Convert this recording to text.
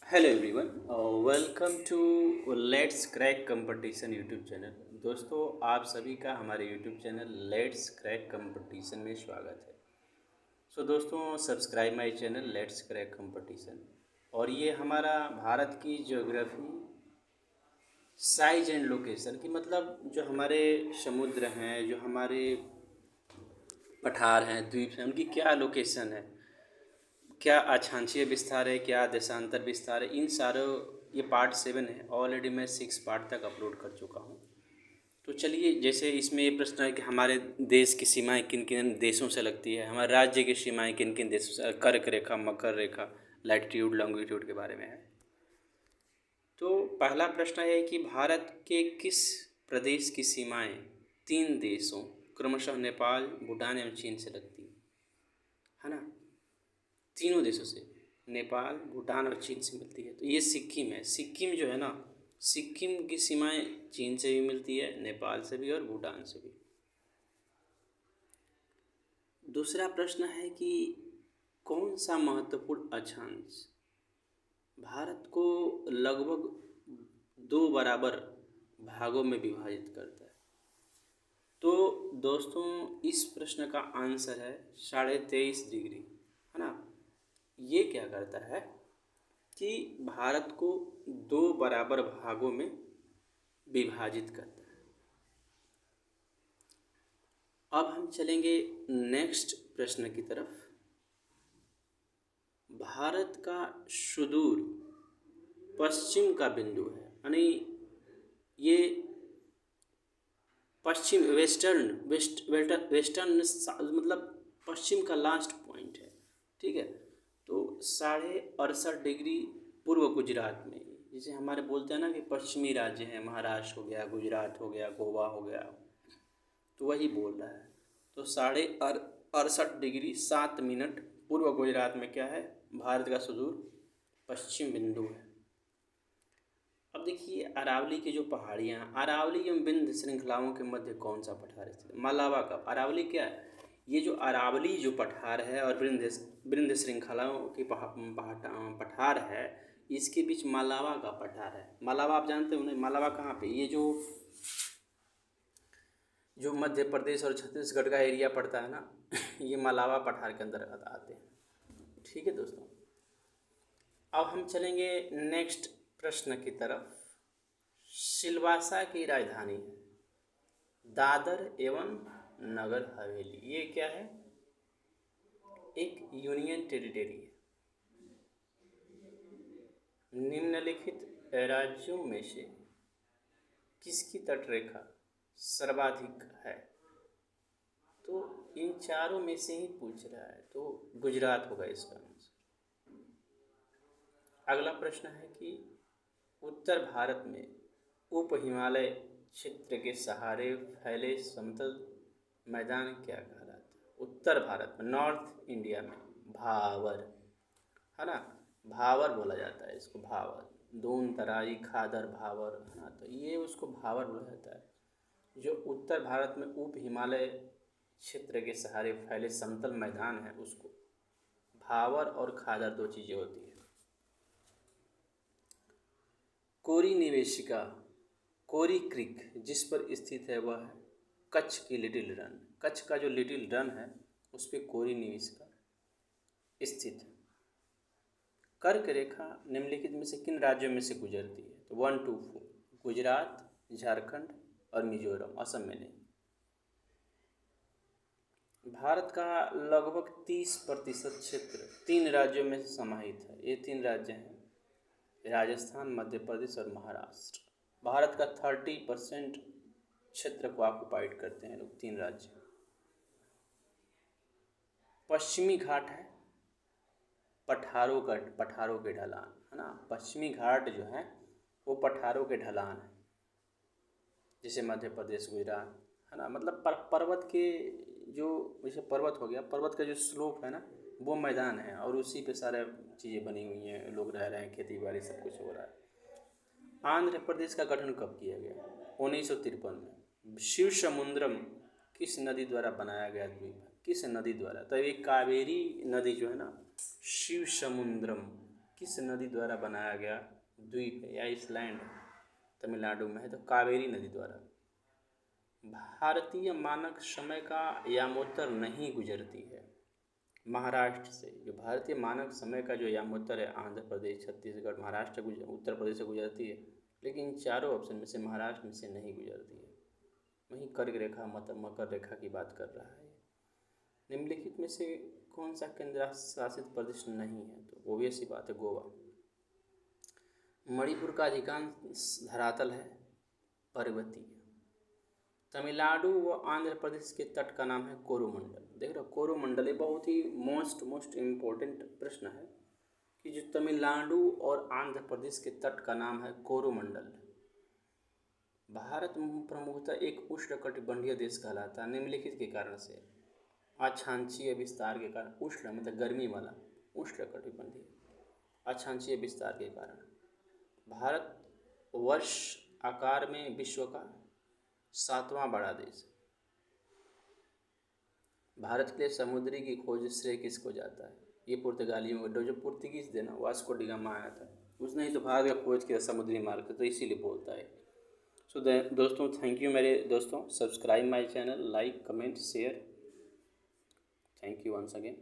Hello everyone, welcome to let's crack competition YouTube channel. दोस्तों, आप सभी का हमारे YouTube channel let's crack competition में स्वागत है। दोस्तों, subscribe my channel let's crack competition. और ये हमारा भारत की ज्योग्राफी, साइज एंड लोकेशन की, मतलब जो हमारे समुद्र हैं, जो हमारे पठार हैं, द्वीप हैं, उनकी क्या लोकेशन है, क्या अक्षांशीय विस्तार है, क्या देशांतर विस्तार है, इन सारों, ये पार्ट 7 है। ऑलरेडी मैं 6 पार्ट तक अपलोड कर चुका हूँ। तो चलिए, जैसे इसमें ये प्रश्न है कि हमारे देश की सीमाएं किन किन देशों से लगती है, हमारे राज्य की सीमाएं किन किन देशों से, कर्क रेखा, मकर रेखा, लैटिट्यूड लॉन्गिट्यूड के बारे में है। तो पहला प्रश्न है कि भारत के किस प्रदेश की सीमाएं 3 देशों, क्रमशः नेपाल, भूटान एवं चीन से लगती है ना। तीनों देशों से, नेपाल, भूटान और चीन से मिलती है। तो ये सिक्किम है। सिक्किम जो है ना, सिक्किम की सीमाएं चीन से भी मिलती है, नेपाल से भी और भूटान से भी। दूसरा प्रश्न है कि कौन सा महत्वपूर्ण अक्षांश भारत को लगभग 2 बराबर भागों में विभाजित करता है। तो दोस्तों, इस प्रश्न का आंसर है 23.5 डिग्री, है ना। ये क्या करता है कि भारत को 2 बराबर भागों में विभाजित करता है। अब हम चलेंगे नेक्स्ट प्रश्न की तरफ। भारत का सुदूर पश्चिम का बिंदु है, यानी ये पश्चिम, वेस्टर्न मतलब पश्चिम का लास्ट पॉइंट है, ठीक है। तो 68.5 डिग्री पूर्व गुजरात में, जिसे हमारे बोलते हैं ना कि पश्चिमी राज्य हैं, महाराष्ट्र हो गया, गुजरात हो गया, गोवा हो गया, तो वही बोल रहा है। तो 68.68 डिग्री 7 मिनट पूर्व गुजरात में क्या है, भारत का सुदूर पश्चिम बिंदु है। अब देखिए, अरावली की जो पहाड़ियाँ, अरावली एवं विंध्य श्रृंखलाओं के मध्य कौन सा पठार स्थित है? मलावा का। अरावली क्या है? ये जो अरावली जो पठार है और विंध्य श्रृंखलाओं की पठार है, इसके बीच मलावा का पठार है। मलावा आप जानते हो ना, मलावा कहाँ पे? ये जो मध्य प्रदेश और छत्तीसगढ़ का एरिया पड़ता है ना, ये मलावा पठार के अंतर्गत आते हैं। ठीक है दोस्तों, अब हम चलेंगे नेक्स्ट प्रश्न की तरफ। सिलवासा की राजधानी है दादर एवं नगर हवेली। ये क्या है? एक यूनियन टेरिटरी है। निम्नलिखित राज्यों में से किसकी तटरेखा सर्वाधिक है? तो इन चारों में से ही पूछ रहा है, तो गुजरात होगा इसका आंसर। अगला प्रश्न है कि उत्तर भारत में उप हिमालय क्षेत्र के सहारे फैले समतल मैदान क्या कहलाता है? उत्तर भारत में, नॉर्थ इंडिया में, भावर, है ना। भावर बोला जाता है इसको, भावर। दून, तराई, खादर, भावर, है ना। तो ये उसको भावर बोला जाता है। जो उत्तर भारत में उप हिमालय क्षेत्र के सहारे फैले समतल मैदान है, उसको भावर और खादर 2 चीज़ें होती हैं। कोरी निवेशिका, कोरी क्रीक जिस पर स्थित है, वह है कच्छ की लिटिल रन। कच्छ का जो लिटिल रन है, उस पर कोरी निवेशिका स्थित है। कर्क रेखा निम्नलिखित में से किन राज्यों में से गुजरती है? तो 1 2 4, गुजरात, झारखंड और मिजोरम, असम में नहीं। भारत का लगभग 30% क्षेत्र 3 राज्यों में समाहित है। ये 3 राज्य हैं, राजस्थान, मध्य प्रदेश और महाराष्ट्र। भारत का 30% क्षेत्र को ऑक्युपाइड करते हैं लोग, 3 राज्य। पश्चिमी घाट है पठारों के ढलान, है ना। पश्चिमी घाट जो है वो पठारों के ढलान है, जैसे मध्य प्रदेश, गुजरात, है ना। मतलब पर्वत के जो, जैसे पर्वत हो गया, पर्वत का जो स्लोप है ना, वो मैदान है, और उसी पे सारे चीज़ें बनी हुई हैं, लोग रह रहे हैं, खेती बाड़ी सब कुछ हो रहा है। आंध्र प्रदेश का गठन कब किया गया? 1953 में। शिव समुद्रम किस नदी द्वारा बनाया गया द्वीप है? किस नदी द्वारा? तो ये कावेरी नदी जो है ना, शिव समुद्रम, किस नदी द्वारा बनाया गया द्वीप है या आइसलैंड तमिलनाडु में है? तो कावेरी नदी द्वारा। भारतीय मानक समय का यामोत्तर नहीं गुजरती है महाराष्ट्र से। जो भारतीय मानक समय का जो यामोत्तर है आंध्र प्रदेश, छत्तीसगढ़, महाराष्ट्र, उत्तर प्रदेश से गुजरती है, लेकिन चारों ऑप्शन में से महाराष्ट्र में से नहीं गुजरती है। वहीं कर्क रेखा मकर रेखा की बात कर रहा है। निम्नलिखित में से कौन सा केंद्र शासित प्रदेश नहीं है? तो वो भी ऐसी बात है, गोवा। मणिपुर का अधिकांश धरातल है पर्वतीय। तमिलनाडु व आंध्र प्रदेश के तट का नाम है कोरोमंडल। देख रहे हो, कोरोमंडल ये बहुत ही मोस्ट इम्पोर्टेंट प्रश्न है कि जो तमिलनाडु और आंध्र प्रदेश के तट का नाम है कोरोमंडल। भारत प्रमुखतः एक उष्णकटिबंधीय देश कहलाता है निम्नलिखित के कारण से। अक्षांशीय विस्तार के कारण, उष्ण मतलब गर्मी वाला, उष्णकटिबंधीय, अक्षांशीय विस्तार के कारण। भारत वर्ष आकार में विश्व का 7वां बड़ा देश। भारत के लिए समुद्री की खोज श्रेय किसको जाता है? ये पुर्तगालियों को, जो पुर्तगीज थे ना, वास्को डी गामा आया था, उसने ही तो भारत का खोज किया समुद्री मार्ग से, तो इसीलिए बोलता है। सो दोस्तों, थैंक यू मेरे दोस्तों। Subscribe my channel, like, comment, share. Thank you once again.